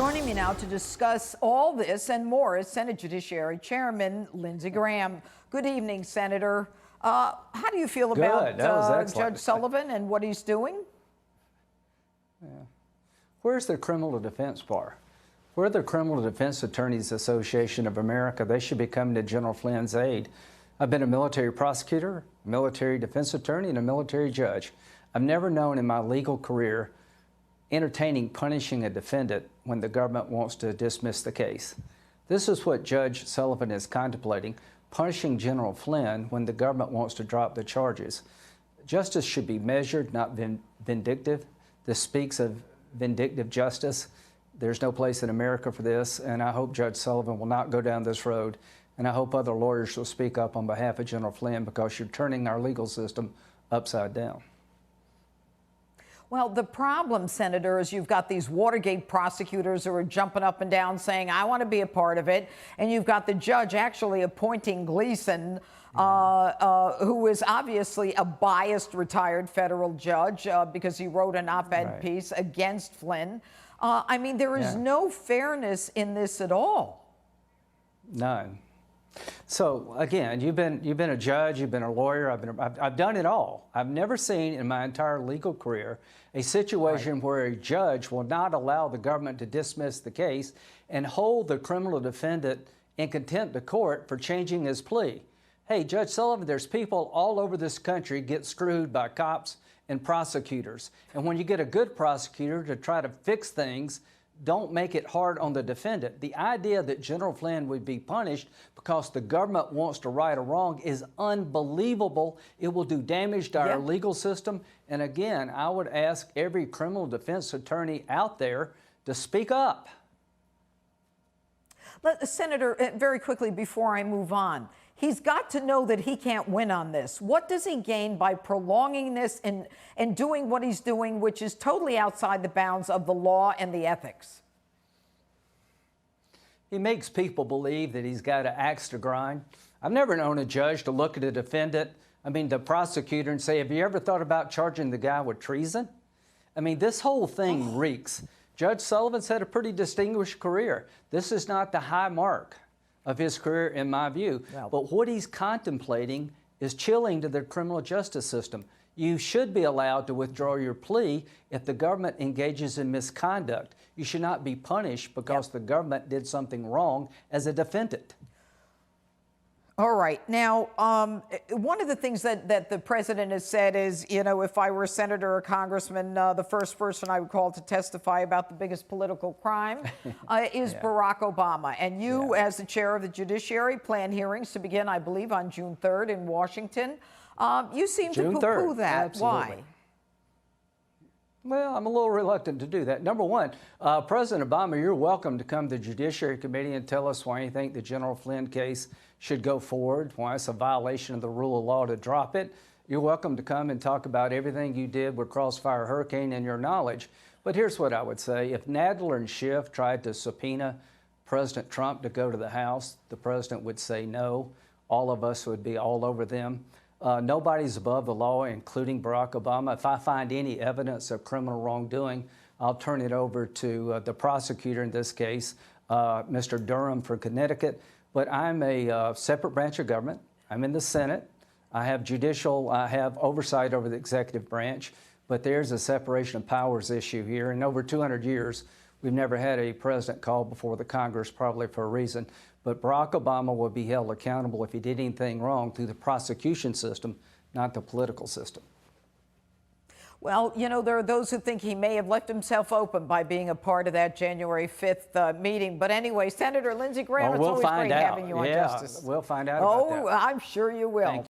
Joining me now to discuss all this and more is Senate Judiciary Chairman Lindsey Graham. Good evening, Senator. How do you feel about Judge Sullivan and what he's doing? Yeah. Where's the criminal defense bar? Where are the Criminal Defense Attorneys Association of America? They should be coming to General Flynn's aid. I've been a military prosecutor, military defense attorney, and a military judge. I've never known in my legal career entertaining punishing a defendant when the government wants to dismiss the case. This is what Judge Sullivan is contemplating, punishing General Flynn when the government wants to drop the charges. Justice should be measured, not vindictive. This speaks of vindictive justice. There's no place in America for this, and I hope Judge Sullivan will not go down this road, and I hope other lawyers will speak up on behalf of General Flynn, because you're turning our legal system upside down. Well, the problem, Senator, is you've got these Watergate prosecutors who are jumping up and down saying, I want to be a part of it. And you've got the judge actually appointing Gleason, who is obviously a biased retired federal judge because he wrote an op-ed piece against Flynn. I mean, there is no fairness in this at all. None. So again, you've been a judge, you've been a lawyer. I've done it all. I've never seen in my entire legal career a situation where a judge will not allow the government to dismiss the case and hold the criminal defendant in contempt of court for changing his plea. Hey, Judge Sullivan, there's people all over this country get screwed by cops and prosecutors. And when you get a good prosecutor to try to fix things, don't make it hard on the defendant. The idea that General Flynn would be punished because the government wants to right a wrong is unbelievable. It will do damage to our legal system. And again, I would ask every criminal defense attorney out there to speak up. Senator, very quickly before I move on, he's got to know that he can't win on this. What does he gain by prolonging this and doing what he's doing, which is totally outside the bounds of the law and the ethics? He makes people believe that he's got an axe to grind. I've never known a judge to look at a defendant, the prosecutor, and say, have you ever thought about charging the guy with treason? I mean, this whole thing reeks. Judge Sullivan's had a pretty distinguished career. This is not the high mark of his career, in my view. But what he's contemplating is chilling to the criminal justice system. You should be allowed to withdraw your plea if the government engages in misconduct. You should not be punished because the government did something wrong as a defendant. All right. Now, one of the things that the president has said is, you know, if I were a senator or congressman, the first person I would call to testify about the biggest political crime is Barack Obama. And you, as the chair of the judiciary, plan hearings to begin, I believe, on June 3rd in Washington. You seem to poo-poo that. Absolutely. Why? Well, I'm a little reluctant to do that. Number one, President Obama, you're welcome to come to the Judiciary Committee and tell us why you think the General Flynn case should go forward, why it's a violation of the rule of law to drop it. You're welcome to come and talk about everything you did with Crossfire Hurricane and your knowledge. But here's what I would say. If Nadler and Schiff tried to subpoena President Trump to go to the House, the president would say no. All of us would be all over them. Nobody's above the law, including Barack Obama. If I find any evidence of criminal wrongdoing, I'll turn it over to the prosecutor in this case, Mr. Durham from Connecticut. But I'm a separate branch of government. I'm in the Senate. I have oversight over the executive branch, but there's a separation of powers issue here. In over 200 years, we've never had a president called before the Congress, probably for a reason. But Barack Obama will be held accountable if he did anything wrong through the prosecution system, not the political system. Well, you know, there are those who think he may have left himself open by being a part of that January 5th meeting. But anyway, Senator Lindsey Graham, it's always great having you on Justice. We'll find out about that. Oh, I'm sure you will. Thank you.